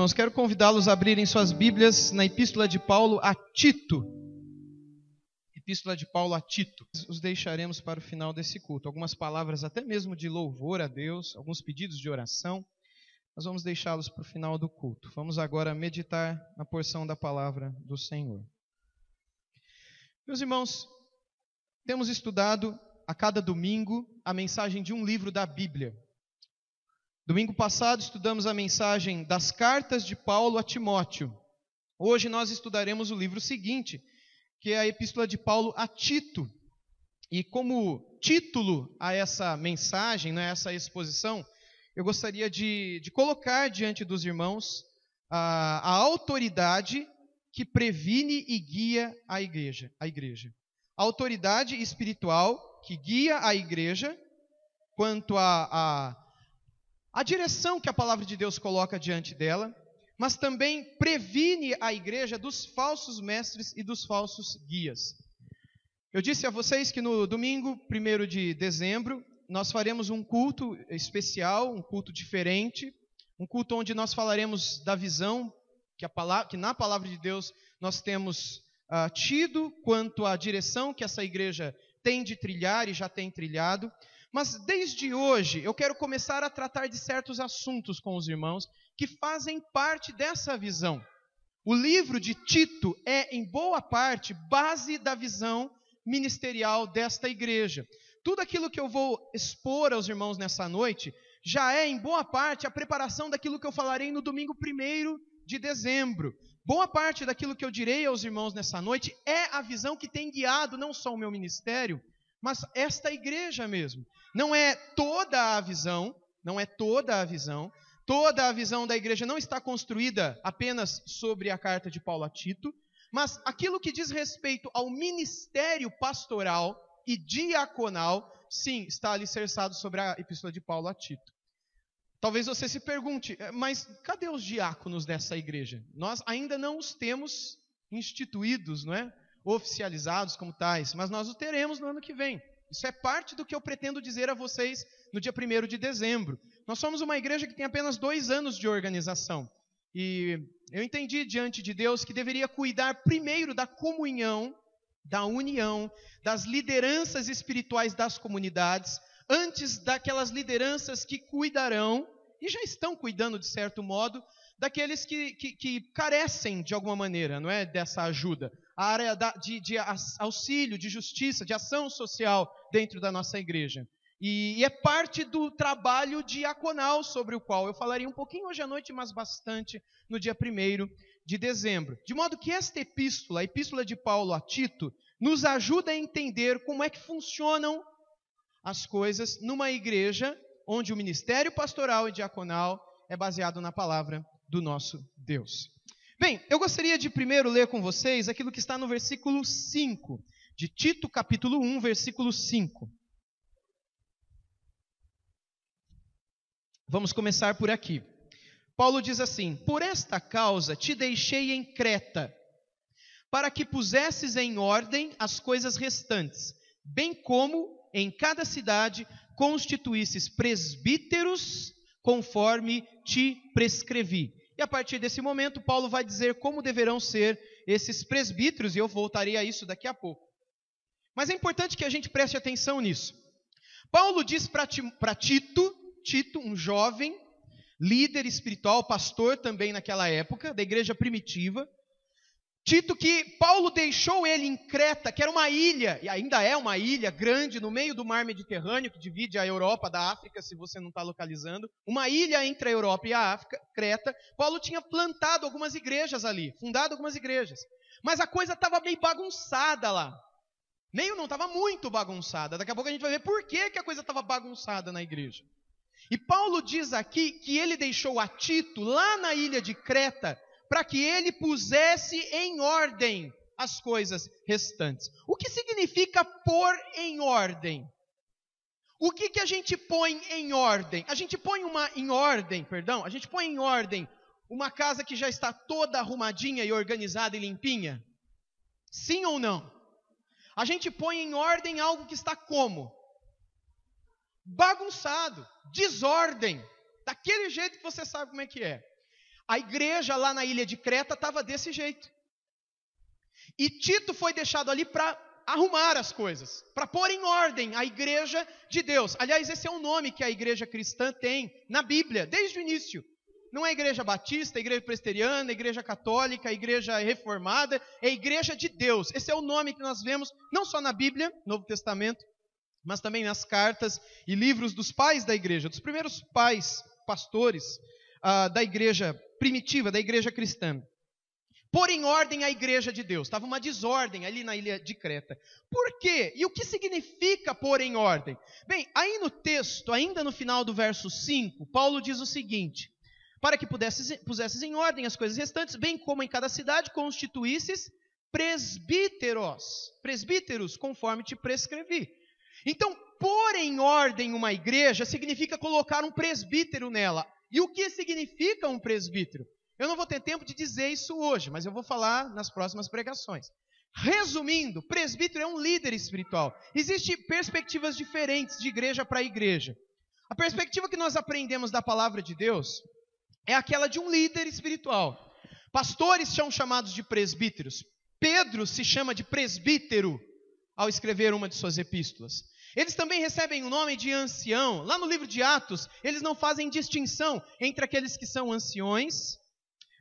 irmãos, quero convidá-los a abrirem suas Bíblias na Epístola de Paulo a Tito. Epístola de Paulo a Tito. Os deixaremos para o final desse culto. Algumas palavras até mesmo de louvor a Deus, alguns pedidos de oração. Nós vamos deixá-los para o final do culto. Vamos agora meditar na porção da palavra do Senhor. Meus irmãos, temos estudado a cada domingo a mensagem de um livro da Bíblia. Domingo passado estudamos a mensagem das cartas de Paulo a Timóteo. Hoje nós estudaremos o livro seguinte, que é a Epístola de Paulo a Tito. E como título a essa mensagem, a essa exposição, eu gostaria de colocar diante dos irmãos a autoridade que previne e guia a igreja. A autoridade espiritual que guia a igreja quanto a direção que a palavra de Deus coloca diante dela, mas também previne a igreja dos falsos mestres e dos falsos guias. Eu disse a vocês que no domingo 1º de dezembro, nós faremos um culto especial, um culto diferente, um culto onde nós falaremos da visão que na palavra de Deus nós temos tido quanto à direção que essa igreja tem de trilhar e já tem trilhado. Mas desde hoje eu quero começar a tratar de certos assuntos com os irmãos que fazem parte dessa visão. O livro de Tito é, em boa parte, base da visão ministerial desta igreja. Tudo aquilo que eu vou expor aos irmãos nessa noite já é, em boa parte, a preparação daquilo que eu falarei no domingo 1º de dezembro. Boa parte daquilo que eu direi aos irmãos nessa noite é a visão que tem guiado não só o meu ministério, mas esta igreja mesmo. Não é toda a visão, toda a visão da igreja não está construída apenas sobre a carta de Paulo a Tito, mas aquilo que diz respeito ao ministério pastoral e diaconal, sim, está alicerçado sobre a epístola de Paulo a Tito. Talvez você se pergunte, mas cadê os diáconos dessa igreja? Nós ainda não os temos instituídos, não é? Oficializados como tais, mas nós os teremos no ano que vem. Isso é parte do que eu pretendo dizer a vocês no dia 1º de dezembro. Nós somos uma igreja que tem apenas 2 anos de organização. E eu entendi diante de Deus que deveria cuidar primeiro da comunhão, da união, das lideranças espirituais das comunidades, antes daquelas lideranças que cuidarão, e já estão cuidando de certo modo, daqueles que carecem de alguma maneira, não é, dessa ajuda. A área de auxílio, de justiça, de ação social dentro da nossa igreja. E é parte do trabalho diaconal sobre o qual eu falarei um pouquinho hoje à noite, mas bastante no dia 1º de dezembro. De modo que esta epístola, a epístola de Paulo a Tito, nos ajuda a entender como é que funcionam as coisas numa igreja onde o ministério pastoral e diaconal é baseado na palavra do nosso Deus. Bem, eu gostaria de primeiro ler com vocês aquilo que está no versículo 5, de Tito capítulo 1, versículo 5. Vamos começar por aqui. Paulo diz assim: por esta causa te deixei em Creta, para que pusesses em ordem as coisas restantes, bem como em cada cidade constituísses presbíteros, conforme te prescrevi. E a partir desse momento, Paulo vai dizer como deverão ser esses presbíteros, e eu voltarei a isso daqui a pouco. Mas é importante que a gente preste atenção nisso. Paulo diz para Tito, um jovem, líder espiritual, pastor também naquela época, da igreja primitiva, Tito, que Paulo deixou ele em Creta, que era uma ilha, e ainda é uma ilha grande no meio do mar Mediterrâneo, que divide a Europa da África, se você não está localizando, uma ilha entre a Europa e a África, Creta. Paulo tinha plantado algumas igrejas ali, fundado algumas igrejas, mas a coisa estava meio bagunçada lá, não estava muito bagunçada. Daqui a pouco a gente vai ver por que a coisa estava bagunçada na igreja. E Paulo diz aqui que ele deixou a Tito lá na ilha de Creta, para que ele pusesse em ordem as coisas restantes. O que significa pôr em ordem? O que a gente põe em ordem? A gente põe em ordem uma casa que já está toda arrumadinha e organizada e limpinha? Sim ou não? A gente põe em ordem algo que está como? Bagunçado, desordem, daquele jeito que você sabe como é que é. A igreja lá na ilha de Creta estava desse jeito. E Tito foi deixado ali para arrumar as coisas, para pôr em ordem a igreja de Deus. Aliás, esse é o nome que a igreja cristã tem na Bíblia, desde o início. Não é igreja batista, igreja presbiteriana, igreja católica, igreja reformada, é igreja de Deus. Esse é o nome que nós vemos, não só na Bíblia, Novo Testamento, mas também nas cartas e livros dos pais da igreja, dos primeiros pais, pastores da igreja primitiva, da igreja cristã. Pôr em ordem a igreja de Deus. Estava uma desordem ali na ilha de Creta. Por quê? E o que significa pôr em ordem? Bem, aí no texto, ainda no final do verso 5, Paulo diz o seguinte: para que pusesses em ordem as coisas restantes, bem como em cada cidade constituísses presbíteros, conforme te prescrevi. Então, pôr em ordem uma igreja significa colocar um presbítero nela. E o que significa um presbítero? Eu não vou ter tempo de dizer isso hoje, mas eu vou falar nas próximas pregações. Resumindo, presbítero é um líder espiritual. Existem perspectivas diferentes de igreja para igreja. A perspectiva que nós aprendemos da palavra de Deus é aquela de um líder espiritual. Pastores são chamados de presbíteros. Pedro se chama de presbítero ao escrever uma de suas epístolas. Eles também recebem o nome de ancião. Lá no livro de Atos, eles não fazem distinção entre aqueles que são anciões.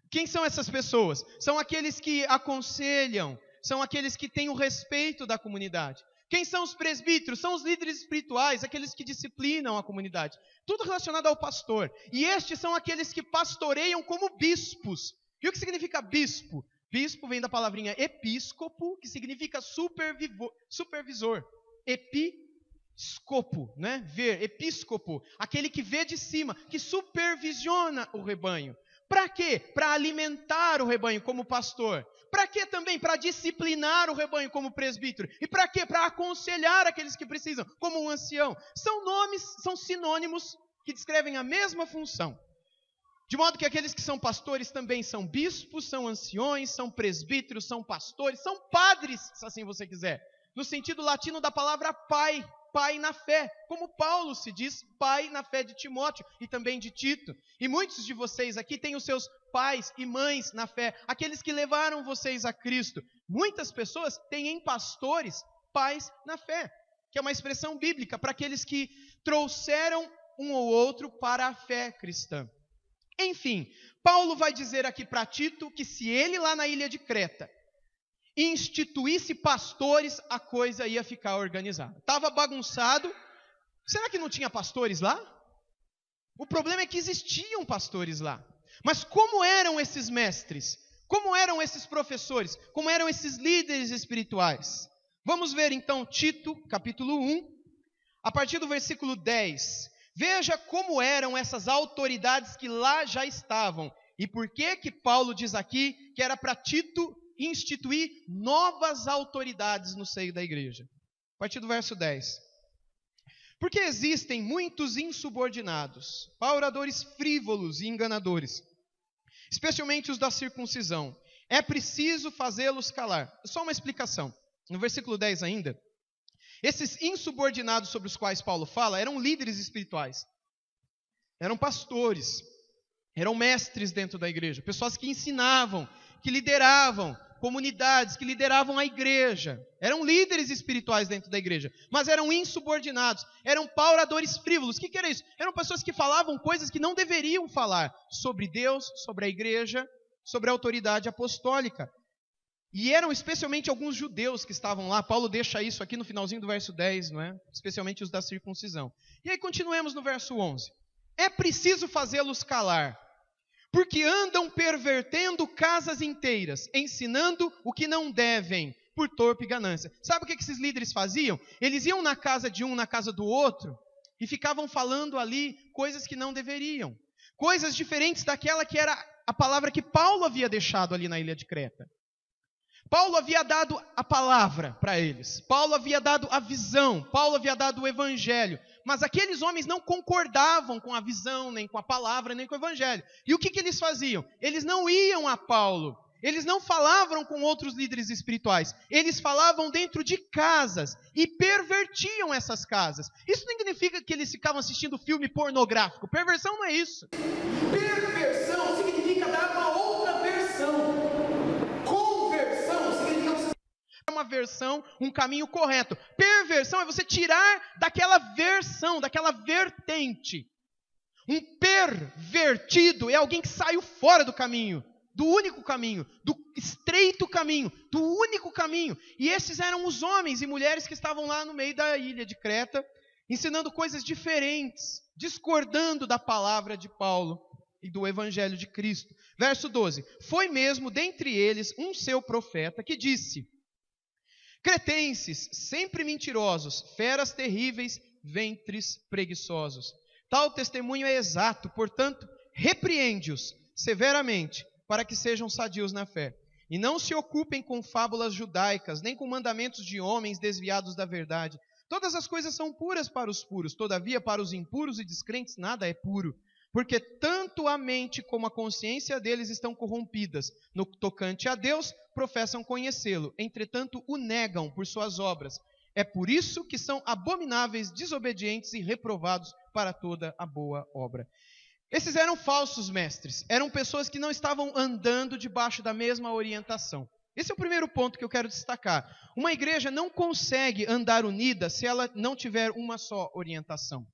Quem são essas pessoas? São aqueles que aconselham, são aqueles que têm o respeito da comunidade. Quem são os presbíteros? São os líderes espirituais, aqueles que disciplinam a comunidade. Tudo relacionado ao pastor. E estes são aqueles que pastoreiam como bispos. E o que significa bispo? Bispo vem da palavrinha episcopo, que significa supervisor. Episcopo, né? Ver, episcopo, aquele que vê de cima, que supervisiona o rebanho. Para quê? Para alimentar o rebanho como pastor. Para quê também? Para disciplinar o rebanho como presbítero. E para quê? Para aconselhar aqueles que precisam, como um ancião. São nomes, são sinônimos que descrevem a mesma função. De modo que aqueles que são pastores também são bispos, são anciões, são presbíteros, são pastores, são padres, se assim você quiser. No sentido latino da palavra pai. Pai na fé, como Paulo se diz, pai na fé de Timóteo e também de Tito. E muitos de vocês aqui têm os seus pais e mães na fé, aqueles que levaram vocês a Cristo. Muitas pessoas têm em pastores pais na fé, que é uma expressão bíblica para aqueles que trouxeram um ou outro para a fé cristã. Enfim, Paulo vai dizer aqui para Tito que se ele lá na ilha de Creta instituísse pastores, a coisa ia ficar organizada. Estava bagunçado. Será que não tinha pastores lá? O problema é que existiam pastores lá. Mas como eram esses mestres? Como eram esses professores? Como eram esses líderes espirituais? Vamos ver então Tito, capítulo 1, a partir do versículo 10. Veja como eram essas autoridades que lá já estavam. E por que Paulo diz aqui que era para Tito instituir novas autoridades no seio da igreja. A partir do verso 10. Porque existem muitos insubordinados, pauradores frívolos e enganadores, especialmente os da circuncisão. É preciso fazê-los calar. Só uma explicação. No versículo 10 ainda, esses insubordinados sobre os quais Paulo fala eram líderes espirituais. Eram pastores, eram mestres dentro da igreja, pessoas que ensinavam, que lideravam comunidades, que lideravam a igreja. Eram líderes espirituais dentro da igreja, mas eram insubordinados, eram pauradores frívolos. O que era isso? Eram pessoas que falavam coisas que não deveriam falar sobre Deus, sobre a igreja, sobre a autoridade apostólica. E eram especialmente alguns judeus que estavam lá. Paulo deixa isso aqui no finalzinho do verso 10, não é? Especialmente os da circuncisão. E aí continuemos no verso 11. É preciso fazê-los calar, porque andam pervertendo casas inteiras, ensinando o que não devem, por torpe ganância. Sabe o que esses líderes faziam? Eles iam na casa de um, na casa do outro, e ficavam falando ali coisas que não deveriam. Coisas diferentes daquela que era a palavra que Paulo havia deixado ali na ilha de Creta. Paulo havia dado a palavra para eles. Paulo havia dado a visão. Paulo havia dado o evangelho. Mas aqueles homens não concordavam com a visão, nem com a palavra, nem com o evangelho. E o que eles faziam? Eles não iam a Paulo. Eles não falavam com outros líderes espirituais. Eles falavam dentro de casas e pervertiam essas casas. Isso não significa que eles ficavam assistindo filme pornográfico. Perversão não é isso. Perversão significa dar tirar uma outra versão. Conversão significa você... uma versão, um caminho correto. Perversão é você tirar daquela versão, daquela vertente. Um pervertido é alguém que saiu fora do caminho, do único caminho, do estreito caminho, do único caminho. E esses eram os homens e mulheres que estavam lá no meio da ilha de Creta, ensinando coisas diferentes, discordando da palavra de Paulo e do evangelho de Cristo. Verso 12. Foi mesmo dentre eles um seu profeta que disse: cretenses, sempre mentirosos, feras terríveis, ventres preguiçosos. Tal testemunho é exato, portanto, repreende-os severamente, para que sejam sadios na fé. E não se ocupem com fábulas judaicas, nem com mandamentos de homens desviados da verdade. Todas as coisas são puras para os puros, todavia para os impuros e descrentes nada é puro, porque tanto a mente como a consciência deles estão corrompidas. No tocante a Deus, professam conhecê-lo, entretanto o negam por suas obras. É por isso que são abomináveis, desobedientes e reprovados para toda a boa obra. Esses eram falsos mestres, eram pessoas que não estavam andando debaixo da mesma orientação. Esse é o primeiro ponto que eu quero destacar. Uma igreja não consegue andar unida se ela não tiver uma só orientação.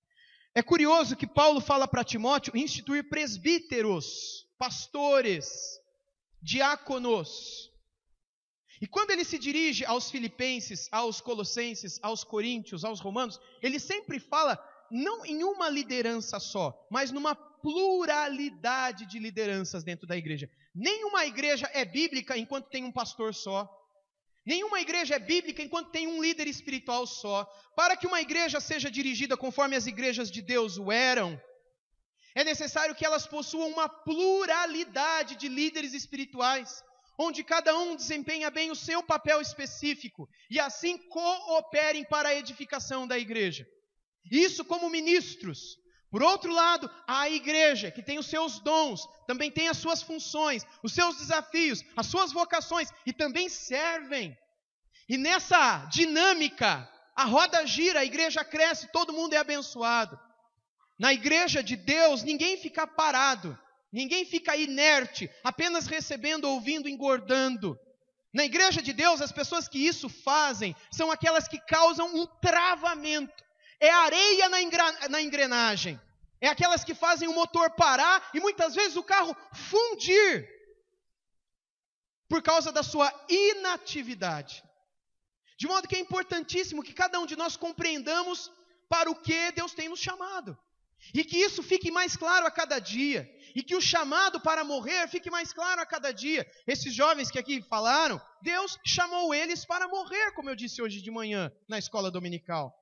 É curioso que Paulo fala para Timóteo instituir presbíteros, pastores, diáconos. E quando ele se dirige aos filipenses, aos colossenses, aos coríntios, aos romanos, ele sempre fala não em uma liderança só, mas numa pluralidade de lideranças dentro da igreja. Nenhuma igreja é bíblica enquanto tem um pastor só. Nenhuma igreja é bíblica enquanto tem um líder espiritual só. Para que uma igreja seja dirigida conforme as igrejas de Deus o eram, é necessário que elas possuam uma pluralidade de líderes espirituais, onde cada um desempenha bem o seu papel específico e assim cooperem para a edificação da igreja. Isso como ministros. Por outro lado, a igreja, que tem os seus dons, também tem as suas funções, os seus desafios, as suas vocações e também servem. E nessa dinâmica, a roda gira, a igreja cresce, todo mundo é abençoado. Na igreja de Deus, ninguém fica parado. Ninguém fica inerte, apenas recebendo, ouvindo, engordando. Na igreja de Deus, as pessoas que isso fazem são aquelas que causam um travamento. É areia na engrenagem. É aquelas que fazem o motor parar e muitas vezes o carro fundir por causa da sua inatividade. De modo que é importantíssimo que cada um de nós compreendamos para o que Deus tem nos chamado. E que isso fique mais claro a cada dia. E que o chamado para morrer fique mais claro a cada dia. Esses jovens que aqui falaram, Deus chamou eles para morrer, como eu disse hoje de manhã na escola dominical.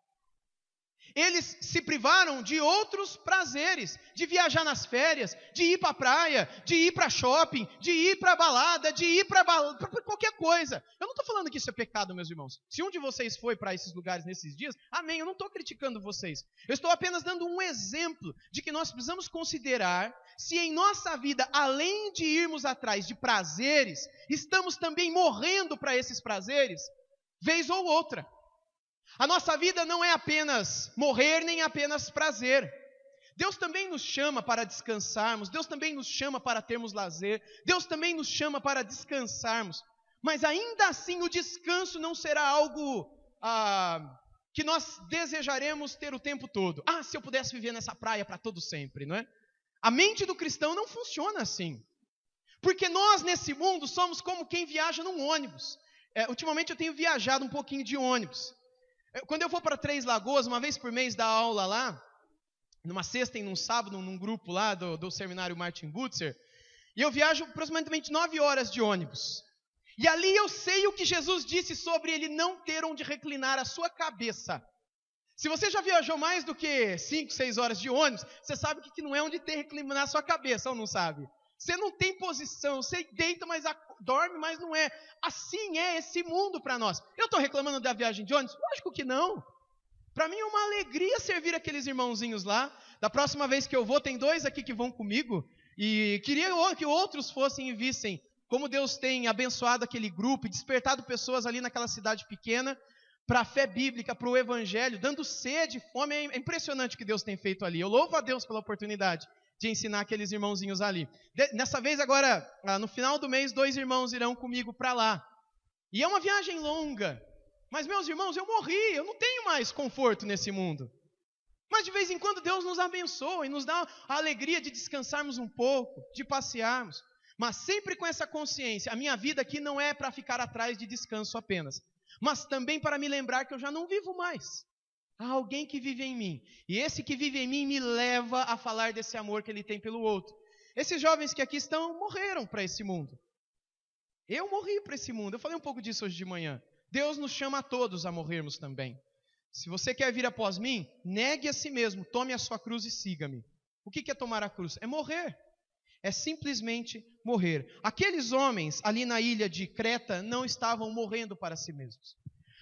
Eles se privaram de outros prazeres, de viajar nas férias, de ir para a praia, de ir para shopping, de ir para balada, de ir para qualquer coisa. Eu não estou falando que isso é pecado, meus irmãos. Se um de vocês foi para esses lugares nesses dias, amém, eu não estou criticando vocês. Eu estou apenas dando um exemplo de que nós precisamos considerar se em nossa vida, além de irmos atrás de prazeres, estamos também morrendo para esses prazeres, vez ou outra. A nossa vida não é apenas morrer, nem apenas prazer. Deus também nos chama para descansarmos, Deus também nos chama para termos lazer, Deus também nos chama para descansarmos. Mas ainda assim o descanso não será algo que nós desejaremos ter o tempo todo. Se eu pudesse viver nessa praia para todo sempre, não é? A mente do cristão não funciona assim. Porque nós nesse mundo somos como quem viaja num ônibus. Ultimamente eu tenho viajado um pouquinho de ônibus. Quando eu vou para Três Lagoas, uma vez por mês dar aula lá, numa sexta e num sábado, num grupo lá do seminário Martin Butzer, e eu viajo aproximadamente 9 horas de ônibus. E ali eu sei o que Jesus disse sobre ele não ter onde reclinar a sua cabeça. Se você já viajou mais do que 5, 6 horas de ônibus, você sabe que não é onde tem reclinar a sua cabeça, ou não sabe? Você não tem posição, você deita, mas dorme, mas não é. Assim é esse mundo para nós. Eu estou reclamando da viagem de ônibus? Lógico que não. Para mim é uma alegria servir aqueles irmãozinhos lá. Da próxima vez que eu vou, tem 2 aqui que vão comigo. E queria que outros fossem e vissem como Deus tem abençoado aquele grupo e despertado pessoas ali naquela cidade pequena para a fé bíblica, para o evangelho, dando sede, fome. É impressionante o que Deus tem feito ali. Eu louvo a Deus pela oportunidade de ensinar aqueles irmãozinhos ali. Nessa vez agora, no final do mês, 2 irmãos irão comigo para lá. E é uma viagem longa. Mas, meus irmãos, eu morri, eu não tenho mais conforto nesse mundo. Mas de vez em quando Deus nos abençoa e nos dá a alegria de descansarmos um pouco, de passearmos. Mas sempre com essa consciência, a minha vida aqui não é para ficar atrás de descanso apenas, mas também para me lembrar que eu já não vivo mais. Há alguém que vive em mim. E esse que vive em mim me leva a falar desse amor que ele tem pelo outro. Esses jovens que aqui estão morreram para esse mundo. Eu morri para esse mundo. Eu falei um pouco disso hoje de manhã. Deus nos chama a todos a morrermos também. Se você quer vir após mim, negue a si mesmo, tome a sua cruz e siga-me. O que é tomar a cruz? É morrer. É simplesmente morrer. Aqueles homens ali na ilha de Creta não estavam morrendo para si mesmos.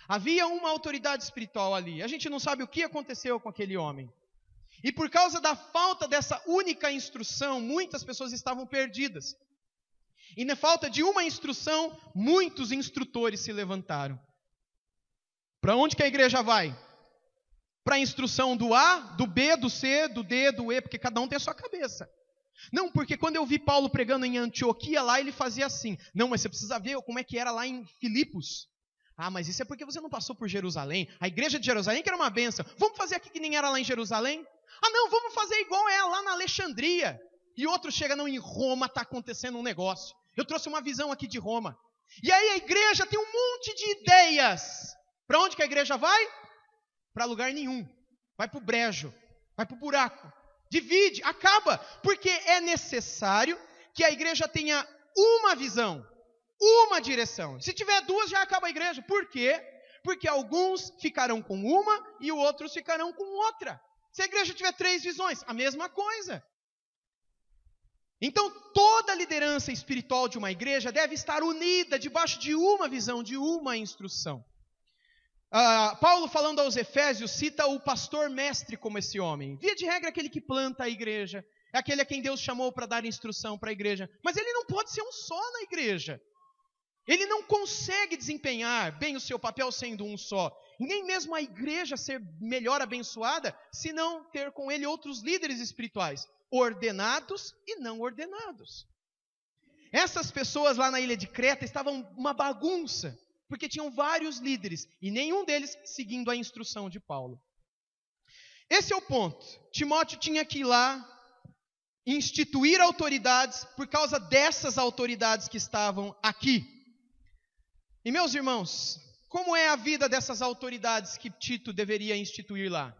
Havia uma autoridade espiritual ali. A gente não sabe o que aconteceu com aquele homem. E por causa da falta dessa única instrução, muitas pessoas estavam perdidas. E na falta de uma instrução, muitos instrutores se levantaram. Para onde que a igreja vai? Para a instrução do A, do B, do C, do D, do E, porque cada um tem a sua cabeça. Não, porque quando eu vi Paulo pregando em Antioquia, lá ele fazia assim. Não, mas você precisa ver como é que era lá em Filipos. Ah, mas isso é porque você não passou por Jerusalém. A igreja de Jerusalém que era uma bênção. Vamos fazer aqui que nem era lá em Jerusalém? Ah, não, vamos fazer igual é lá na Alexandria. E outro chega, não, em Roma está acontecendo um negócio. Eu trouxe uma visão aqui de Roma. E aí a igreja tem um monte de ideias. Para onde que a igreja vai? Para lugar nenhum. Vai para o brejo. Vai para o buraco. Divide, acaba. Porque é necessário que a igreja tenha uma visão. Uma direção. Se tiver 2, já acaba a igreja. Por quê? Porque alguns ficarão com uma e outros ficarão com outra. Se a igreja tiver 3 visões, a mesma coisa. Então, toda a liderança espiritual de uma igreja deve estar unida debaixo de uma visão, de uma instrução. Paulo, falando aos Efésios, cita o pastor mestre como esse homem. Via de regra, aquele que planta a igreja, é aquele a quem Deus chamou para dar instrução para a igreja. Mas ele não pode ser um só na igreja. Ele não consegue desempenhar bem o seu papel sendo um só. E nem mesmo a igreja ser melhor abençoada se não ter com ele outros líderes espirituais, ordenados e não ordenados. Essas pessoas lá na ilha de Creta estavam uma bagunça, porque tinham vários líderes e nenhum deles seguindo a instrução de Paulo. Esse é o ponto. Timóteo tinha que ir lá instituir autoridades por causa dessas autoridades que estavam aqui. E meus irmãos, como é a vida dessas autoridades que Tito deveria instituir lá?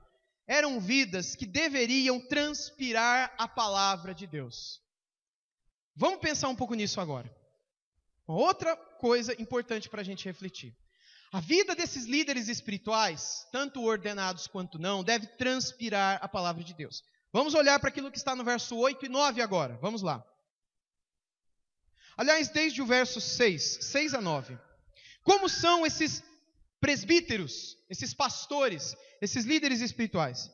Eram vidas que deveriam transpirar a palavra de Deus. Vamos pensar um pouco nisso agora. Outra coisa importante para a gente refletir. A vida desses líderes espirituais, tanto ordenados quanto não, deve transpirar a palavra de Deus. Vamos olhar para aquilo que está no verso 8 e 9 agora. Vamos lá. Aliás, desde o verso 6 a 9. Como são esses presbíteros, esses pastores, esses líderes espirituais?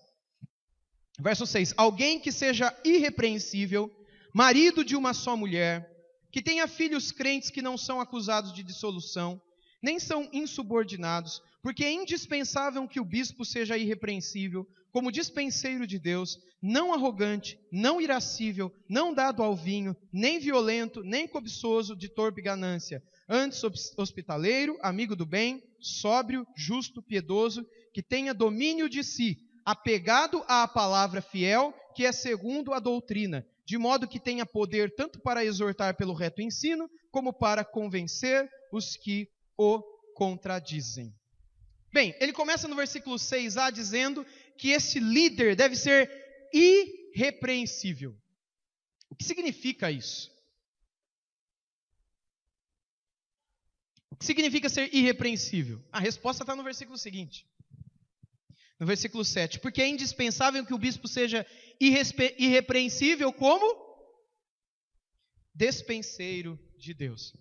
Verso 6. Alguém que seja irrepreensível, marido de uma só mulher, que tenha filhos crentes que não são acusados de dissolução, nem são insubordinados, porque é indispensável que o bispo seja irrepreensível, como dispenseiro de Deus, não arrogante, não irascível, não dado ao vinho, nem violento, nem cobiçoso de torpe ganância, antes hospitaleiro, amigo do bem, sóbrio, justo, piedoso, que tenha domínio de si, apegado à palavra fiel, que é segundo a doutrina, de modo que tenha poder tanto para exortar pelo reto ensino, como para convencer os que o contradizem. Bem, ele começa no versículo 6a dizendo que esse líder deve ser irrepreensível. O que significa isso? O que significa ser irrepreensível? A resposta está no versículo seguinte. No versículo 7. Porque é indispensável que o bispo seja irrepreensível como despenseiro de Deus.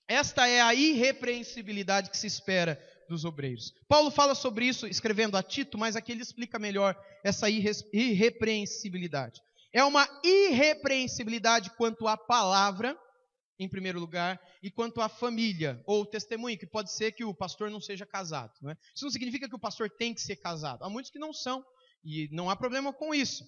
Esta é a irrepreensibilidade que se espera dos obreiros. Paulo fala sobre isso escrevendo a Tito, mas aqui ele explica melhor essa irrepreensibilidade. É uma irrepreensibilidade quanto à palavra, em primeiro lugar, e quanto à família, ou testemunho, que pode ser que o pastor não seja casado. Não é? Isso não significa que o pastor tem que ser casado. Há muitos que não são, e não há problema com isso.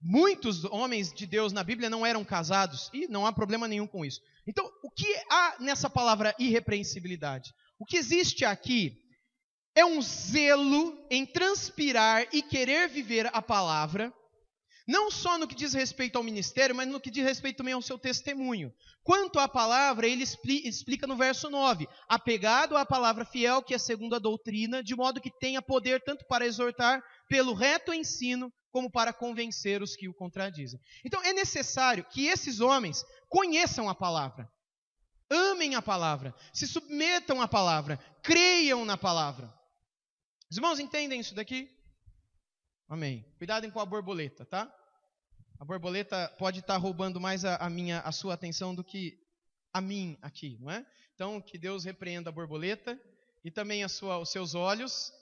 Muitos homens de Deus na Bíblia não eram casados, e não há problema nenhum com isso. Então, o que há nessa palavra irrepreensibilidade? O que existe aqui é um zelo em transpirar e querer viver a palavra, não só no que diz respeito ao ministério, mas no que diz respeito também ao seu testemunho. Quanto à palavra, ele explica no verso 9, apegado à palavra fiel, que é segundo a doutrina, de modo que tenha poder tanto para exortar pelo reto ensino, como para convencer os que o contradizem. Então é necessário que esses homens conheçam a palavra, amem a palavra, se submetam à palavra, creiam na palavra. Os irmãos entendem isso daqui? Amém. Cuidadem com a borboleta, tá? A borboleta pode estar roubando mais a sua atenção do que a mim aqui, não é? Então, que Deus repreenda a borboleta e também os seus olhos,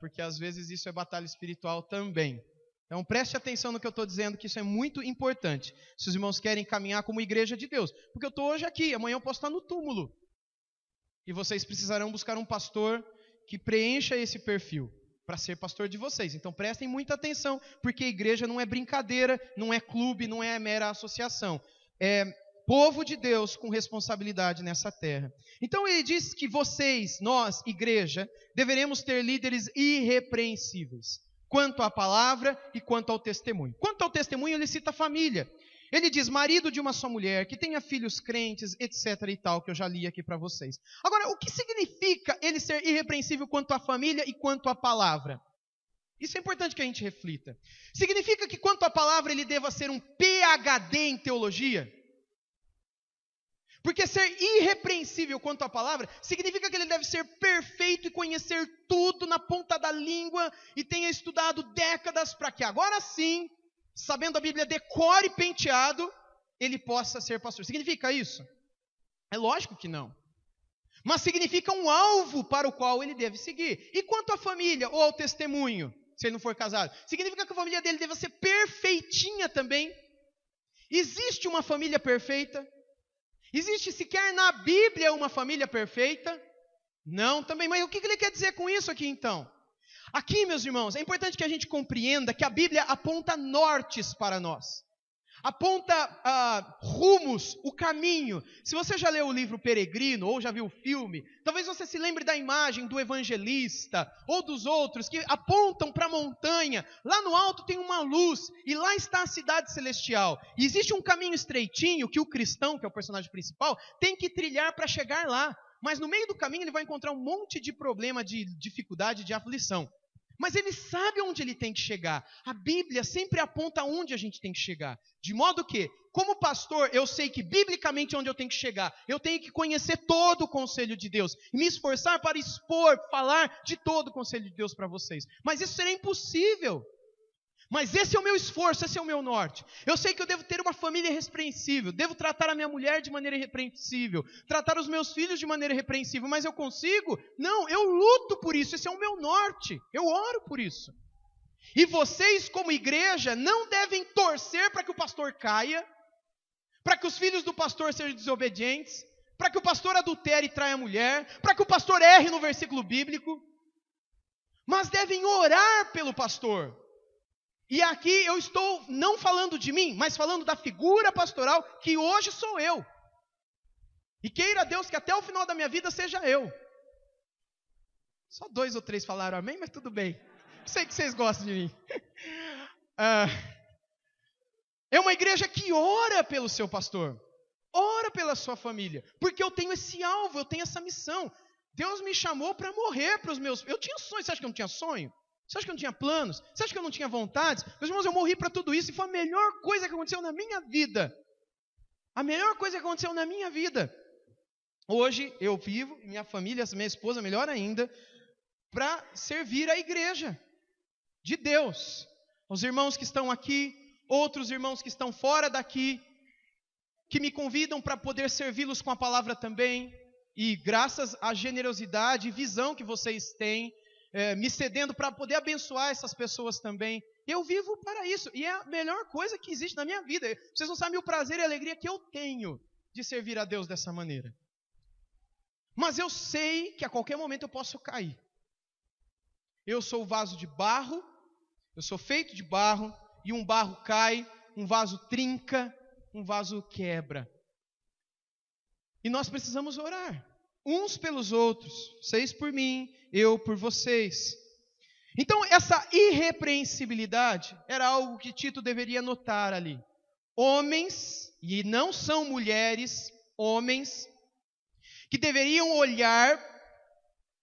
porque às vezes isso é batalha espiritual também. Então, preste atenção no que eu estou dizendo, que isso é muito importante, se os irmãos querem caminhar como igreja de Deus. Porque eu estou hoje aqui, amanhã eu posso estar no túmulo. E vocês precisarão buscar um pastor que preencha esse perfil para ser pastor de vocês. Então prestem muita atenção, porque a igreja não é brincadeira, não é clube, não é mera associação. É povo de Deus com responsabilidade nessa terra. Então ele diz que vocês, nós, igreja, deveremos ter líderes irrepreensíveis, quanto à palavra e quanto ao testemunho. Quanto ao testemunho, ele cita a família. Ele diz, marido de uma só mulher, que tenha filhos crentes, etc. e tal, que eu já li aqui para vocês. Agora, o que significa ele ser irrepreensível quanto à família e quanto à palavra? Isso é importante que a gente reflita. Significa que quanto à palavra ele deva ser um PhD em teologia? Porque ser irrepreensível quanto à palavra significa que ele deve ser perfeito e conhecer tudo na ponta da língua e tenha estudado décadas para que agora sim, sabendo a Bíblia de cor e penteado, ele possa ser pastor. Significa isso? É lógico que não. Mas significa um alvo para o qual ele deve seguir. E quanto à família ou ao testemunho, se ele não for casado? Significa que a família dele deve ser perfeitinha também. Existe uma família perfeita? Existe sequer na Bíblia uma família perfeita? Não, também. Mas o que ele quer dizer com isso aqui então? Aqui, meus irmãos, é importante que a gente compreenda que a Bíblia aponta nortes para nós. Aponta rumos, o caminho. Se você já leu o livro Peregrino, ou já viu o filme, talvez você se lembre da imagem do evangelista, ou dos outros, que apontam para a montanha. Lá no alto tem uma luz, e lá está a cidade celestial. E existe um caminho estreitinho que o cristão, que é o personagem principal, tem que trilhar para chegar lá. Mas no meio do caminho ele vai encontrar um monte de problema, de dificuldade, de aflição. Mas ele sabe onde ele tem que chegar. A Bíblia sempre aponta onde a gente tem que chegar. De modo que, como pastor, eu sei que biblicamente onde eu tenho que chegar. Eu tenho que conhecer todo o conselho de Deus. E me esforçar para expor, falar de todo o conselho de Deus para vocês. Mas isso será impossível. Mas esse é o meu esforço, esse é o meu norte. Eu sei que eu devo ter uma família irrepreensível, devo tratar a minha mulher de maneira irrepreensível, tratar os meus filhos de maneira irrepreensível, mas eu consigo? Não, eu luto por isso, esse é o meu norte, eu oro por isso. E vocês, como igreja, não devem torcer para que o pastor caia, para que os filhos do pastor sejam desobedientes, para que o pastor adultere e traia a mulher, para que o pastor erre no versículo bíblico, mas devem orar pelo pastor. E aqui eu estou não falando de mim, mas falando da figura pastoral que hoje sou eu. E queira Deus que até o final da minha vida seja eu. Só 2 ou 3 falaram amém, mas tudo bem. Sei que vocês gostam de mim. É uma igreja que ora pelo seu pastor. Ora pela sua família. Porque eu tenho esse alvo, eu tenho essa missão. Deus me chamou para morrer para os meus... Eu tinha sonhos, você acha que eu não tinha sonho? Você acha que eu não tinha planos? Você acha que eu não tinha vontades? Meus irmãos, eu morri para tudo isso e foi a melhor coisa que aconteceu na minha vida. A melhor coisa que aconteceu na minha vida. Hoje eu vivo, minha família, minha esposa, melhor ainda, para servir a igreja de Deus. Os irmãos que estão aqui, outros irmãos que estão fora daqui, que me convidam para poder servi-los com a palavra também. E graças à generosidade e visão que vocês têm, me cedendo para poder abençoar essas pessoas também. Eu vivo para isso. E é a melhor coisa que existe na minha vida. Vocês não sabem o prazer e a alegria que eu tenho de servir a Deus dessa maneira. Mas eu sei que a qualquer momento eu posso cair. Eu sou o vaso de barro, eu sou feito de barro, e um barro cai, um vaso trinca, um vaso quebra. E nós precisamos orar, uns pelos outros, vocês por mim, eu por vocês. Então, essa irrepreensibilidade era algo que Tito deveria notar ali. Homens, e não são mulheres, homens, que deveriam olhar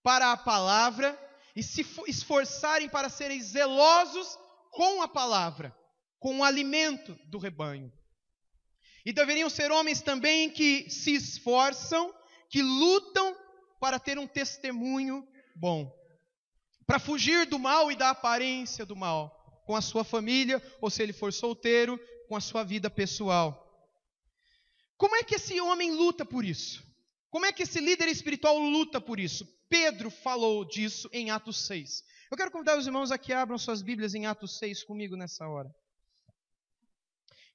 para a palavra e se esforçarem para serem zelosos com a palavra, com o alimento do rebanho. E deveriam ser homens também que se esforçam, que lutam para ter um testemunho bom, para fugir do mal e da aparência do mal, com a sua família, ou se ele for solteiro, com a sua vida pessoal. Como é que esse homem luta por isso? Como é que esse líder espiritual luta por isso? Pedro falou disso em Atos 6. Eu quero convidar os irmãos a que abram suas Bíblias em Atos 6 comigo nessa hora.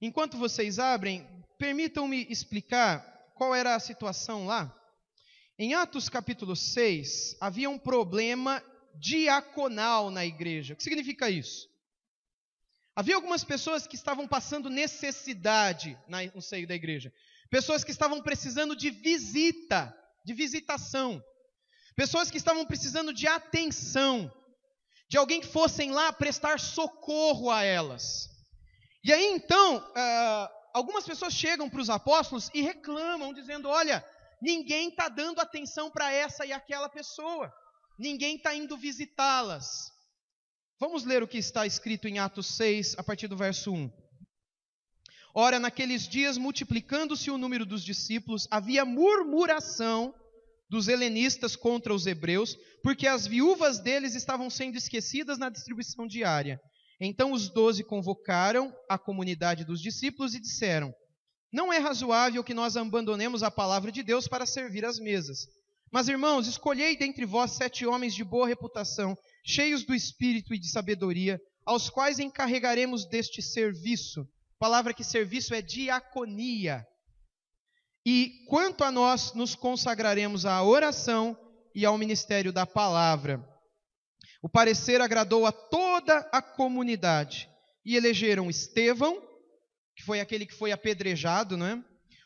Enquanto vocês abrem, permitam-me explicar qual era a situação lá. Em Atos capítulo 6, havia um problema diaconal na igreja. O que significa isso? Havia algumas pessoas que estavam passando necessidade no seio da igreja. Pessoas que estavam precisando de visita, de visitação. Pessoas que estavam precisando de atenção, de alguém que fossem lá prestar socorro a elas. E aí então, algumas pessoas chegam para os apóstolos e reclamam, dizendo: olha, ninguém está dando atenção para essa e aquela pessoa. Ninguém está indo visitá-las. Vamos ler o que está escrito em Atos 6, a partir do verso 1. Ora, naqueles dias, multiplicando-se o número dos discípulos, havia murmuração dos helenistas contra os hebreus, porque as viúvas deles estavam sendo esquecidas na distribuição diária. Então os 12 convocaram a comunidade dos discípulos e disseram: não é razoável que nós abandonemos a palavra de Deus para servir às mesas. Mas, irmãos, escolhei dentre vós 7 homens de boa reputação, cheios do espírito e de sabedoria, aos quais encarregaremos deste serviço. A palavra que serviço é diaconia. E quanto a nós, nos consagraremos à oração e ao ministério da palavra. O parecer agradou a toda a comunidade. E elegeram Estevão, que foi aquele que foi apedrejado, não é?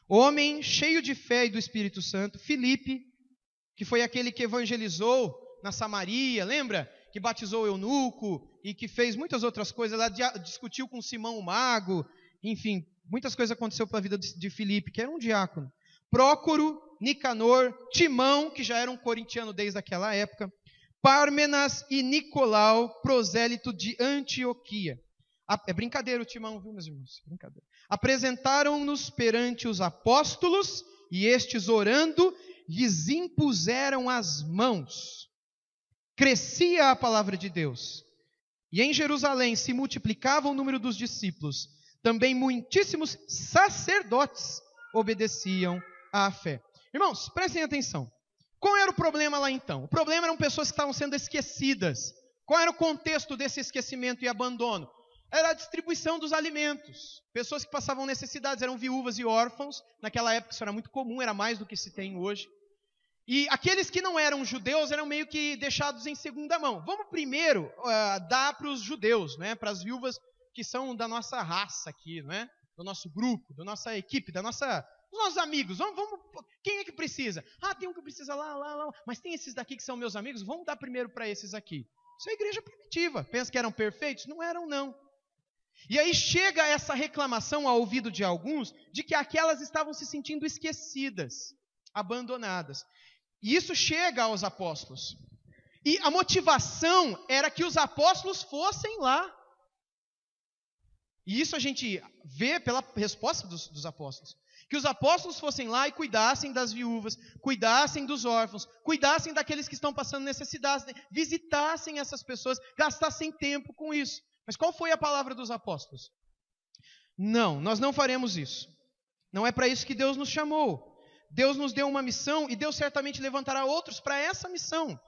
Homem cheio de fé e do Espírito Santo. Filipe, que foi aquele que evangelizou na Samaria, lembra? Que batizou o eunuco e que fez muitas outras coisas lá, discutiu com Simão o mago, enfim, muitas coisas aconteceram pela vida de Filipe, que era um diácono. Prócoro, Nicanor, Timão, que já era um corintiano desde aquela época, Pármenas e Nicolau, prosélito de Antioquia. É brincadeira o Timão, viu, meus irmãos? Brincadeira. Apresentaram-nos perante os apóstolos, e estes, orando, lhes impuseram as mãos. Crescia a palavra de Deus. E em Jerusalém se multiplicava o número dos discípulos. Também muitíssimos sacerdotes obedeciam à fé. Irmãos, prestem atenção. Qual era o problema lá então? O problema eram pessoas que estavam sendo esquecidas. Qual era o contexto desse esquecimento e abandono? Era a distribuição dos alimentos. Pessoas que passavam necessidades, eram viúvas e órfãos. Naquela época isso era muito comum, era mais do que se tem hoje. E aqueles que não eram judeus eram meio que deixados em segunda mão. Vamos primeiro dar para os judeus, né? Para as viúvas que são da nossa raça aqui, não é? Do nosso grupo, da nossa equipe, dos nossos amigos. Quem é que precisa? Tem um que precisa lá. Mas tem esses daqui que são meus amigos, vamos dar primeiro para esses aqui. Isso é a igreja primitiva. Pensa que eram perfeitos? Não eram, não. E aí chega essa reclamação ao ouvido de alguns, de que aquelas estavam se sentindo esquecidas, abandonadas. E isso chega aos apóstolos. E a motivação era que os apóstolos fossem lá. E isso a gente vê pela resposta dos apóstolos. Que os apóstolos fossem lá e cuidassem das viúvas, cuidassem dos órfãos, cuidassem daqueles que estão passando necessidade, visitassem essas pessoas, gastassem tempo com isso. Mas qual foi a palavra dos apóstolos? Não, nós não faremos isso. Não é para isso que Deus nos chamou. Deus nos deu uma missão e Deus certamente levantará outros para essa missão.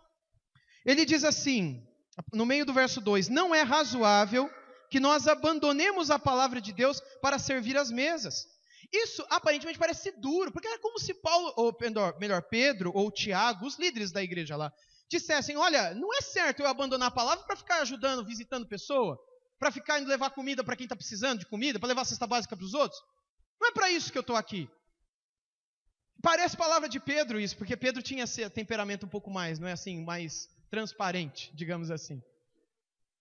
Ele diz assim, no meio do verso 2, não é razoável que nós abandonemos a palavra de Deus para servir às mesas. Isso aparentemente parece duro, porque era como se Paulo, ou melhor, Pedro ou Tiago, os líderes da igreja lá, dissessem, olha, não é certo eu abandonar a palavra para ficar ajudando, visitando pessoa. para ficar indo levar comida para quem está precisando de comida, para levar cesta básica para os outros. Não é para isso que eu estou aqui. Parece palavra de Pedro isso, porque Pedro tinha esse temperamento um pouco mais, não é assim, mais transparente, digamos assim.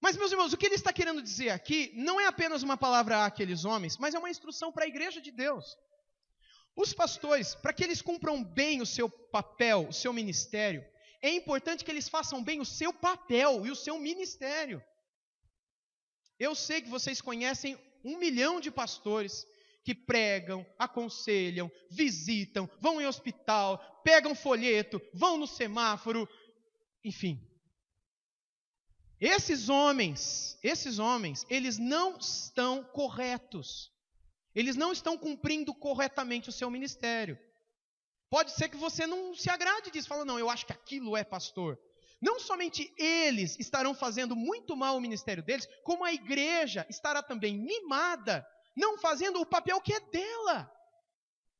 Mas, meus irmãos, o que ele está querendo dizer aqui não é apenas uma palavra àqueles homens, mas é uma instrução para a igreja de Deus. Os pastores, para que eles cumpram bem o seu papel, o seu ministério, é importante que eles façam bem o seu papel e o seu ministério. Eu sei que vocês conhecem 1 milhão de pastores que pregam, aconselham, visitam, vão em hospital, pegam folheto, vão no semáforo, enfim. Esses homens, eles não estão corretos. Eles não estão cumprindo corretamente o seu ministério. Pode ser que você não se agrade disso, fala, não, eu acho que aquilo é pastor. Não somente eles estarão fazendo muito mal o ministério deles, como a igreja estará também mimada, não fazendo o papel que é dela.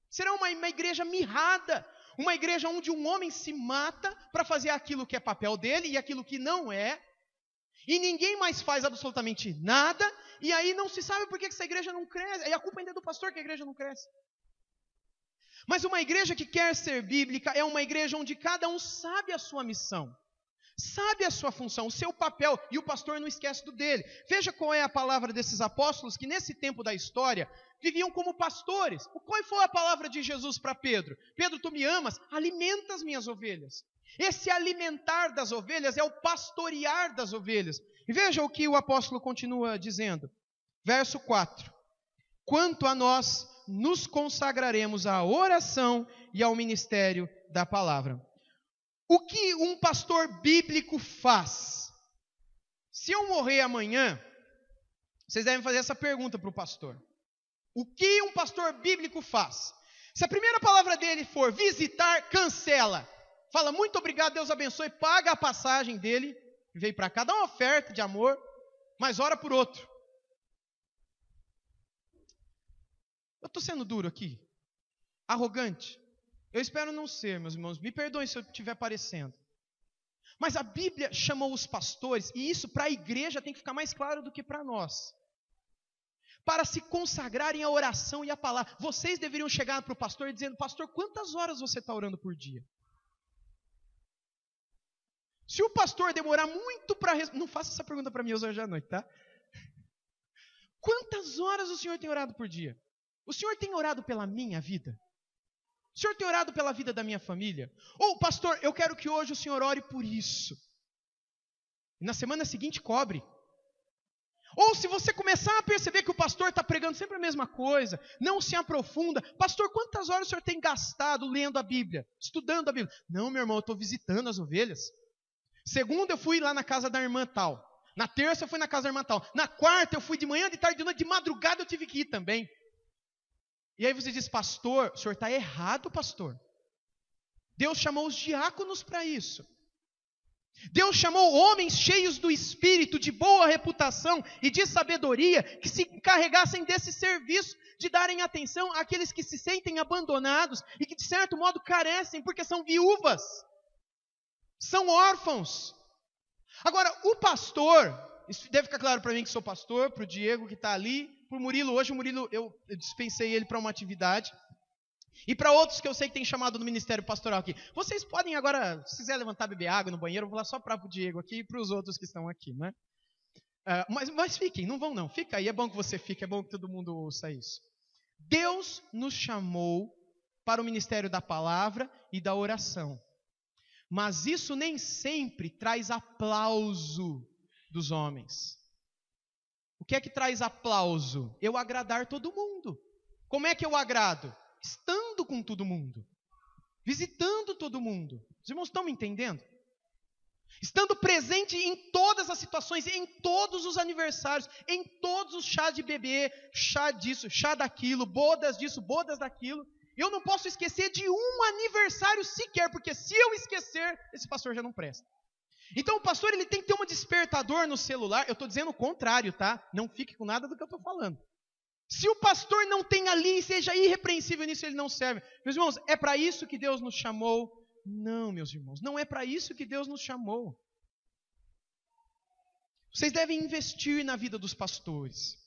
Será uma igreja mirrada, uma igreja onde um homem se mata para fazer aquilo que é papel dele e aquilo que não é, e ninguém mais faz absolutamente nada, e aí não se sabe por que essa igreja não cresce, e a culpa ainda é do pastor que a igreja não cresce. Mas uma igreja que quer ser bíblica é uma igreja onde cada um sabe a sua missão, sabe a sua função, o seu papel, e o pastor não esquece do dele. Veja qual é a palavra desses apóstolos que nesse tempo da história viviam como pastores. Qual foi a palavra de Jesus para Pedro? Pedro, tu me amas? Alimenta as minhas ovelhas. Esse alimentar das ovelhas é o pastorear das ovelhas. E veja o que o apóstolo continua dizendo. Verso 4. Quanto a nós, nos consagraremos à oração e ao ministério da palavra. O que um pastor bíblico faz? Se eu morrer amanhã, vocês devem fazer essa pergunta para o pastor. O que um pastor bíblico faz? Se a primeira palavra dele for visitar, cancela. Fala, muito obrigado, Deus abençoe, paga a passagem dele, que veio para cá, dá uma oferta de amor, mas ora por outro. Eu estou sendo duro aqui? Arrogante? Eu espero não ser, meus irmãos, me perdoem se eu estiver parecendo. Mas a Bíblia chamou os pastores, e isso para a igreja tem que ficar mais claro do que para nós. Para se consagrarem à oração e à palavra. Vocês deveriam chegar para o pastor dizendo, pastor, quantas horas você está orando por dia? Se o pastor demorar muito para responder, não faça essa pergunta para mim hoje à noite, tá? Quantas horas o senhor tem orado por dia? O senhor tem orado pela minha vida? O senhor tem orado pela vida da minha família? Ou, pastor, eu quero que hoje o senhor ore por isso. E na semana seguinte cobre. Ou se você começar a perceber que o pastor está pregando sempre a mesma coisa, não se aprofunda. Pastor, quantas horas o senhor tem gastado lendo a Bíblia, estudando a Bíblia? Não, meu irmão, eu estou visitando as ovelhas. Segunda eu fui lá na casa da irmã tal. Na terça eu fui na casa da irmã tal. Na quarta eu fui de manhã, de tarde, de noite, de madrugada eu tive que ir também. E aí você diz, pastor, o senhor está errado, pastor. Deus chamou os diáconos para isso. Deus chamou homens cheios do Espírito, de boa reputação e de sabedoria, que se encarregassem desse serviço, de darem atenção àqueles que se sentem abandonados e que de certo modo carecem, porque são viúvas, são órfãos. Agora, o pastor, isso deve ficar claro para mim que sou pastor, para o Diego que está ali, para o Murilo, hoje o Murilo, eu dispensei ele para uma atividade. E para outros que eu sei que tem chamado no ministério pastoral aqui. Vocês podem agora, se quiser levantar, beber água no banheiro, eu vou lá só para o Diego aqui e para os outros que estão aqui, né? Mas fiquem, não vão não. Fica aí, é bom que você fique, é bom que todo mundo ouça isso. Deus nos chamou para o ministério da palavra e da oração. Mas isso nem sempre traz aplauso dos homens. O que é que traz aplauso? Eu agradar todo mundo. Como é que eu agrado? Estando com todo mundo, visitando todo mundo. Os irmãos estão me entendendo? Estando presente em todas as situações, em todos os aniversários, em todos os chás de bebê, chá disso, chá daquilo, bodas disso, bodas daquilo. Eu não posso esquecer de um aniversário sequer, porque se eu esquecer, esse pastor já não presta. Então o pastor ele tem que ter um despertador no celular. Eu estou dizendo o contrário, tá? Não fique com nada do que eu estou falando. Se o pastor não tem ali e seja irrepreensível nisso, ele não serve. Meus irmãos, é para isso que Deus nos chamou? Não, meus irmãos, não é para isso que Deus nos chamou. Vocês devem investir na vida dos pastores.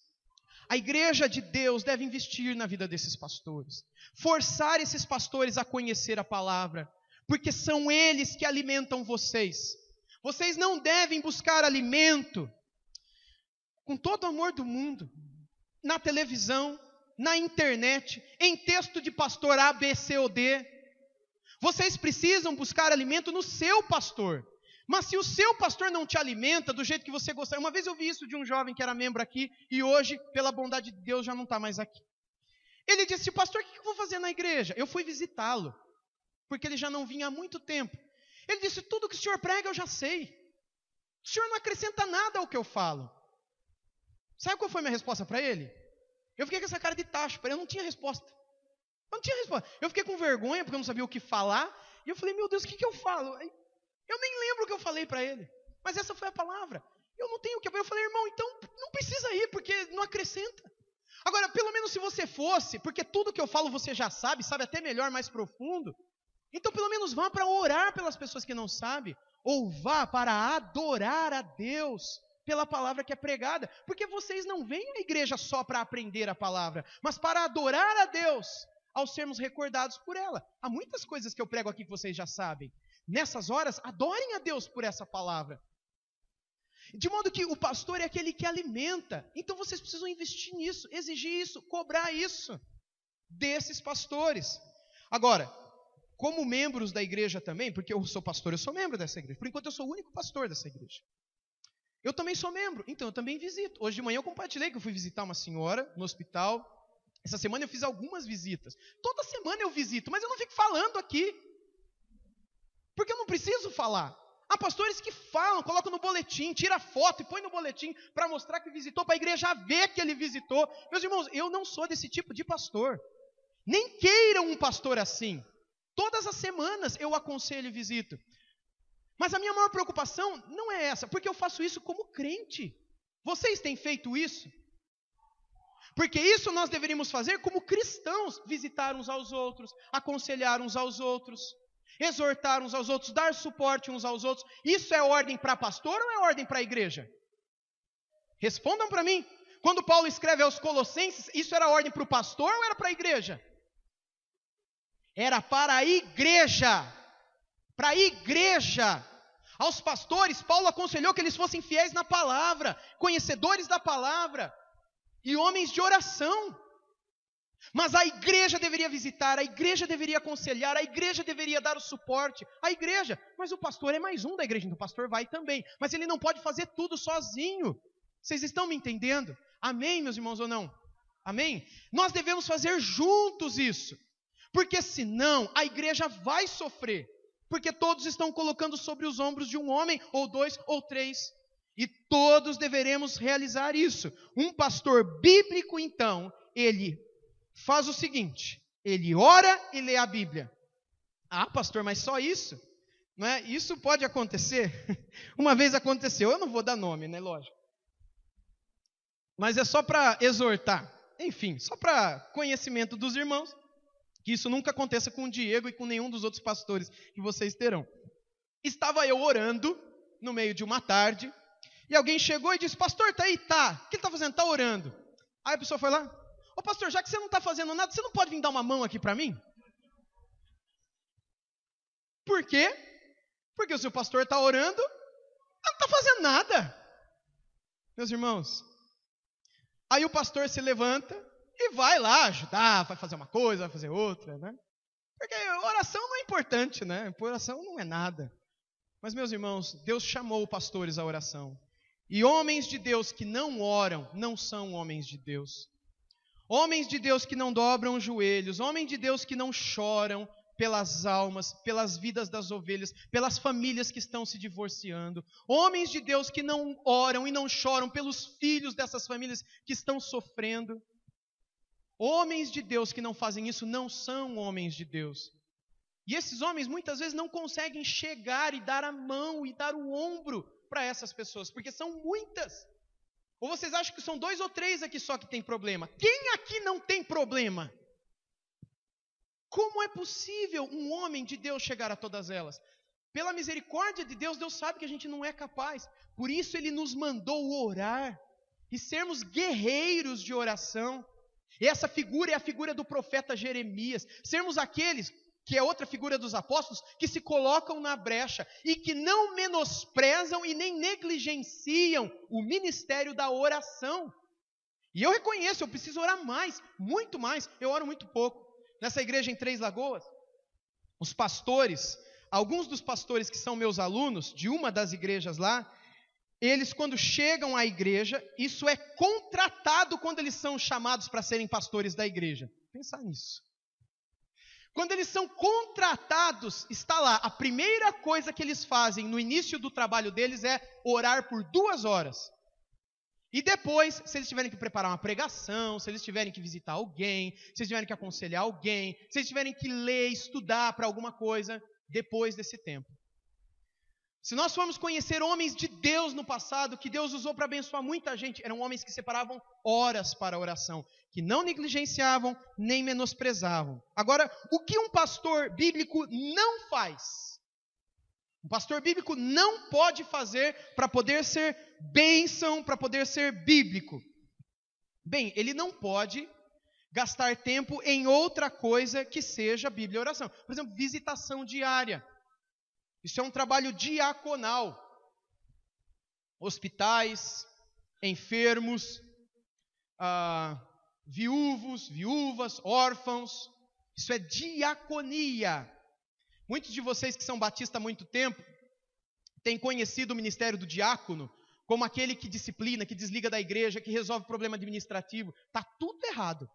A igreja de Deus deve investir na vida desses pastores. Forçar esses pastores a conhecer a palavra, porque são eles que alimentam vocês. Vocês não devem buscar alimento, com todo o amor do mundo, na televisão, na internet, em texto de pastor A, B, C ou D. Vocês precisam buscar alimento no seu pastor. Mas se o seu pastor não te alimenta do jeito que você gostaria... Uma vez eu vi isso de um jovem que era membro aqui, e hoje, pela bondade de Deus, já não está mais aqui. Ele disse: pastor, o que eu vou fazer na igreja? Eu fui visitá-lo, porque ele já não vinha há muito tempo. Ele disse: tudo que o senhor prega eu já sei. O senhor não acrescenta nada ao que eu falo. Sabe qual foi a minha resposta para ele? Eu fiquei com essa cara de tacho, eu não tinha resposta. Eu fiquei com vergonha, porque eu não sabia o que falar. E eu falei: meu Deus, o que eu falo? Eu nem lembro o que eu falei para ele. Mas essa foi a palavra. Eu não tenho o que... Eu falei: irmão, então não precisa ir, porque não acrescenta. Agora, pelo menos se você fosse, porque tudo que eu falo você já sabe até melhor, mais profundo. Então pelo menos vá para orar pelas pessoas que não sabem. Ou vá para adorar a Deus pela palavra que é pregada. Porque vocês não vêm à igreja só para aprender a palavra, mas para adorar a Deus, ao sermos recordados por ela. Há muitas coisas que eu prego aqui que vocês já sabem. Nessas horas, adorem a Deus por essa palavra. De modo que o pastor é aquele que alimenta. Então vocês precisam investir nisso, exigir isso, cobrar isso desses pastores. Agora, como membros da igreja também, porque eu sou pastor, eu sou membro dessa igreja. Por enquanto eu sou o único pastor dessa igreja. Eu também sou membro, então eu também visito. Hoje de manhã eu compartilhei que eu fui visitar uma senhora no hospital. Essa semana eu fiz algumas visitas. Toda semana eu visito, mas eu não fico falando aqui. Porque eu não preciso falar. Há pastores que falam, colocam no boletim, tira foto e põe no boletim para mostrar que visitou, para a igreja ver que ele visitou. Meus irmãos, eu não sou desse tipo de pastor. Nem queiram um pastor assim. Todas as semanas eu aconselho e visito. Mas a minha maior preocupação não é essa, porque eu faço isso como crente. Vocês têm feito isso? Porque isso nós deveríamos fazer como cristãos, visitar uns aos outros, aconselhar uns aos outros, exortar uns aos outros, dar suporte uns aos outros. Isso é ordem para pastor ou é ordem para a igreja? Respondam para mim. Quando Paulo escreve aos Colossenses, isso era ordem para o pastor ou era para a igreja? Era para a igreja. Para a igreja. Aos pastores, Paulo aconselhou que eles fossem fiéis na palavra, conhecedores da palavra e homens de oração. Mas a igreja deveria visitar, a igreja deveria aconselhar, a igreja deveria dar o suporte, a igreja. Mas o pastor é mais um da igreja, então o pastor vai também. Mas ele não pode fazer tudo sozinho. Vocês estão me entendendo? Amém, meus irmãos, ou não? Amém? Nós devemos fazer juntos isso. Porque senão a igreja vai sofrer. Porque todos estão colocando sobre os ombros de um homem, ou dois, ou três. E todos deveremos realizar isso. Um pastor bíblico, então, ele faz o seguinte: ele ora e lê a Bíblia. Ah, pastor, mas só isso? Não é? Isso pode acontecer? Uma vez aconteceu, eu não vou dar nome, né? Lógico. Mas é só para exortar. Enfim, só para conhecimento dos irmãos. Que isso nunca aconteça com o Diego e com nenhum dos outros pastores que vocês terão. Estava eu orando no meio de uma tarde. E alguém chegou e disse: pastor, está aí? Tá. O que ele está fazendo? Está orando. Aí a pessoa foi lá: ô pastor, já que você não está fazendo nada, você não pode vir dar uma mão aqui para mim? Por quê? Porque o seu pastor está orando, não está fazendo nada. Meus irmãos, aí o pastor se levanta e vai lá ajudar, vai fazer uma coisa, vai fazer outra, né? Porque oração não é importante, né? Oração não é nada. Mas, meus irmãos, Deus chamou pastores à oração. E homens de Deus que não oram, não são homens de Deus. Homens de Deus que não dobram os joelhos, homens de Deus que não choram pelas almas, pelas vidas das ovelhas, pelas famílias que estão se divorciando. Homens de Deus que não oram e não choram pelos filhos dessas famílias que estão sofrendo. Homens de Deus que não fazem isso não são homens de Deus. E esses homens muitas vezes não conseguem chegar e dar a mão e dar o ombro para essas pessoas, porque são muitas. Ou vocês acham que são 2 ou 3 aqui só que tem problema? Quem aqui não tem problema? Como é possível um homem de Deus chegar a todas elas? Pela misericórdia de Deus, Deus sabe que a gente não é capaz. Por isso Ele nos mandou orar e sermos guerreiros de oração. E essa figura é a figura do profeta Jeremias. Sermos aqueles, que é outra figura dos apóstolos, que se colocam na brecha e que não menosprezam e nem negligenciam o ministério da oração. E eu reconheço, eu preciso orar mais, muito mais. Eu oro muito pouco. Nessa igreja em Três Lagoas, os pastores, alguns dos pastores que são meus alunos, de uma das igrejas lá, eles quando chegam à igreja, isso é contratado quando eles são chamados para serem pastores da igreja. Pensar nisso. Quando eles são contratados, está lá, a primeira coisa que eles fazem no início do trabalho deles é orar por 2 horas. E depois, se eles tiverem que preparar uma pregação, se eles tiverem que visitar alguém, se eles tiverem que aconselhar alguém, se eles tiverem que ler, estudar para alguma coisa, depois desse tempo. Se nós formos conhecer homens de Deus no passado, que Deus usou para abençoar muita gente, eram homens que separavam horas para a oração, que não negligenciavam nem menosprezavam. Agora, o que um pastor bíblico não faz? Um pastor bíblico não pode fazer para poder ser bênção, para poder ser bíblico. Bem, ele não pode gastar tempo em outra coisa que seja Bíblia e oração. Por exemplo, visitação diária. Isso é um trabalho diaconal. Hospitais, enfermos, viúvos, viúvas, órfãos. Isso é diaconia. Muitos de vocês que são batistas há muito tempo têm conhecido o ministério do diácono como aquele que disciplina, que desliga da igreja, que resolve problema administrativo. Está tudo errado.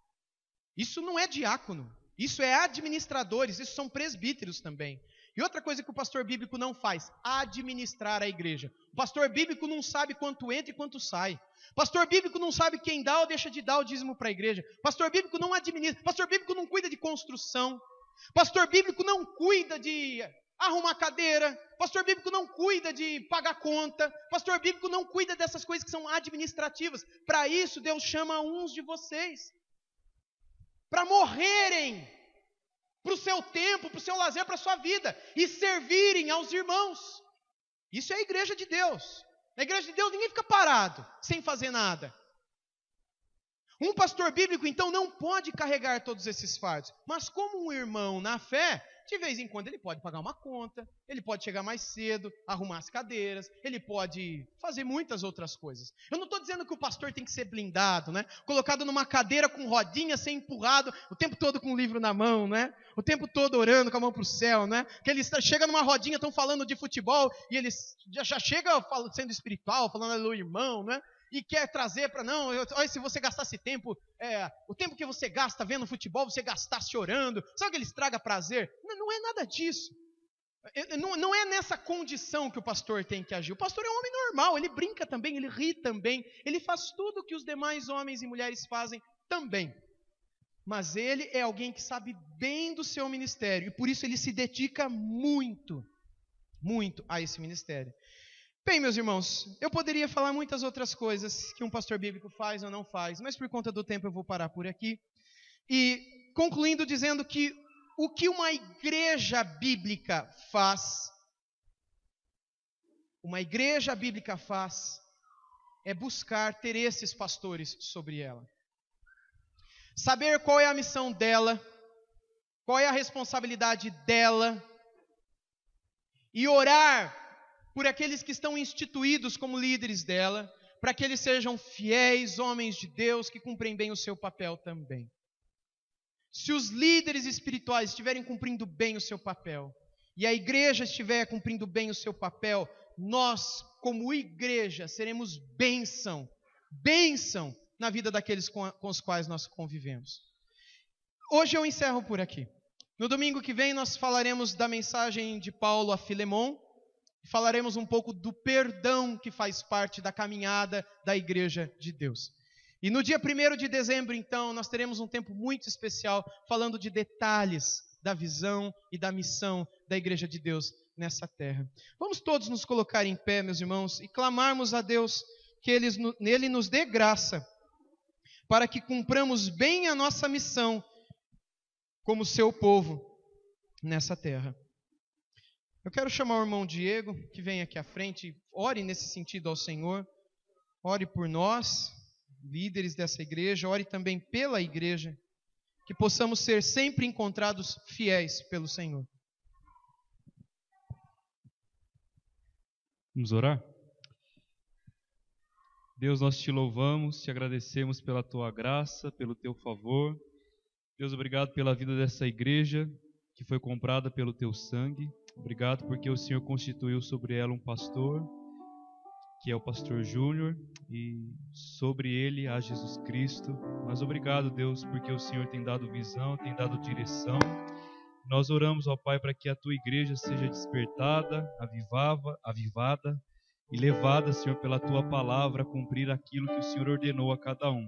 Isso não é diácono. Isso é administradores, isso são presbíteros também. E outra coisa que o pastor bíblico não faz, administrar a igreja. O pastor bíblico não sabe quanto entra e quanto sai. O pastor bíblico não sabe quem dá ou deixa de dar o dízimo para a igreja. O pastor bíblico não administra. O pastor bíblico não cuida de construção. O pastor bíblico não cuida de arrumar cadeira. O pastor bíblico não cuida de pagar conta. O pastor bíblico não cuida dessas coisas que são administrativas. Para isso, Deus chama uns de vocês. Para morrerem para o seu tempo, para o seu lazer, para a sua vida, e servirem aos irmãos. Isso é a igreja de Deus. Na igreja de Deus ninguém fica parado, sem fazer nada. Um pastor bíblico, então, não pode carregar todos esses fardos. Mas como um irmão na fé, de vez em quando ele pode pagar uma conta, ele pode chegar mais cedo, arrumar as cadeiras, ele pode fazer muitas outras coisas. Eu não estou dizendo que o pastor tem que ser blindado, né? Colocado numa cadeira com rodinha, ser empurrado o tempo todo com o livro na mão, né? O tempo todo orando com a mão para o céu, né? Que ele chega numa rodinha, estão falando de futebol, e ele já chega sendo espiritual, falando aleluia, irmão, né? E quer trazer para, não, olha, se você gastasse tempo, o tempo que você gasta vendo futebol, você gastasse orando, sabe que ele estraga prazer? Não é nada disso. Não é nessa condição que o pastor tem que agir. O pastor é um homem normal, ele brinca também, ele ri também, ele faz tudo o que os demais homens e mulheres fazem também. Mas ele é alguém que sabe bem do seu ministério, e por isso ele se dedica muito, muito a esse ministério. Bem, meus irmãos, eu poderia falar muitas outras coisas que um pastor bíblico faz ou não faz, mas por conta do tempo eu vou parar por aqui. E concluindo dizendo que o que uma igreja bíblica faz, é buscar ter esses pastores sobre ela. Saber qual é a missão dela, qual é a responsabilidade dela, e orar por aqueles que estão instituídos como líderes dela, para que eles sejam fiéis homens de Deus que cumprem bem o seu papel também. Se os líderes espirituais estiverem cumprindo bem o seu papel, e a igreja estiver cumprindo bem o seu papel, nós, como igreja, seremos bênção na vida daqueles com os quais nós convivemos. Hoje eu encerro por aqui. No domingo que vem nós falaremos da mensagem de Paulo a Filemon, falaremos um pouco do perdão que faz parte da caminhada da igreja de Deus. E no dia 1º de dezembro, então, nós teremos um tempo muito especial falando de detalhes da visão e da missão da igreja de Deus nessa terra. Vamos todos nos colocar em pé, meus irmãos, e clamarmos a Deus que Ele nos dê graça para que cumpramos bem a nossa missão como seu povo nessa terra. Eu quero chamar o irmão Diego, que vem aqui à frente, ore nesse sentido ao Senhor, ore por nós, líderes dessa igreja, ore também pela igreja, que possamos ser sempre encontrados fiéis pelo Senhor. Vamos orar? Deus, nós te louvamos, te agradecemos pela tua graça, pelo teu favor. Deus, obrigado pela vida dessa igreja que foi comprada pelo teu sangue. Obrigado porque o Senhor constituiu sobre ela um pastor, que é o pastor Júnior, e sobre ele há Jesus Cristo. Mas obrigado, Deus, porque o Senhor tem dado visão, tem dado direção. Nós oramos, ó Pai, para que a tua igreja seja despertada, avivada e levada, Senhor, pela tua palavra a cumprir aquilo que o Senhor ordenou a cada um.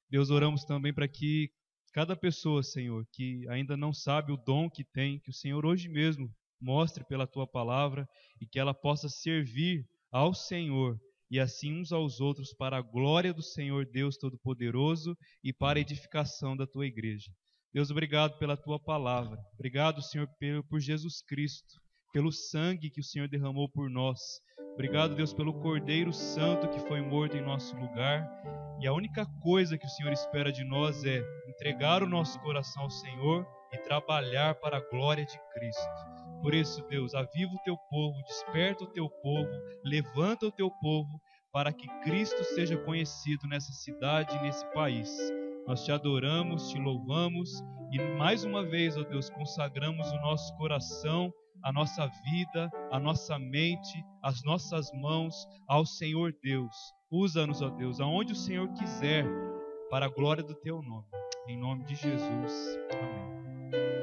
Deus, oramos também para que cada pessoa, Senhor, que ainda não sabe o dom que tem, que o Senhor hoje mesmo mostre pela tua palavra e que ela possa servir ao Senhor e assim uns aos outros para a glória do Senhor Deus Todo-Poderoso e para a edificação da tua igreja. Deus, obrigado pela tua palavra. Obrigado, Senhor, por Jesus Cristo, pelo sangue que o Senhor derramou por nós. Obrigado, Deus, pelo Cordeiro Santo que foi morto em nosso lugar. E a única coisa que o Senhor espera de nós é entregar o nosso coração ao Senhor e trabalhar para a glória de Cristo. Por isso, Deus, aviva o teu povo, desperta o teu povo, levanta o teu povo para que Cristo seja conhecido nessa cidade e nesse país. Nós te adoramos, te louvamos e mais uma vez, ó Deus, consagramos o nosso coração, a nossa vida, a nossa mente, as nossas mãos ao Senhor Deus. Usa-nos, ó Deus, aonde o Senhor quiser, para a glória do teu nome. Em nome de Jesus. Amém.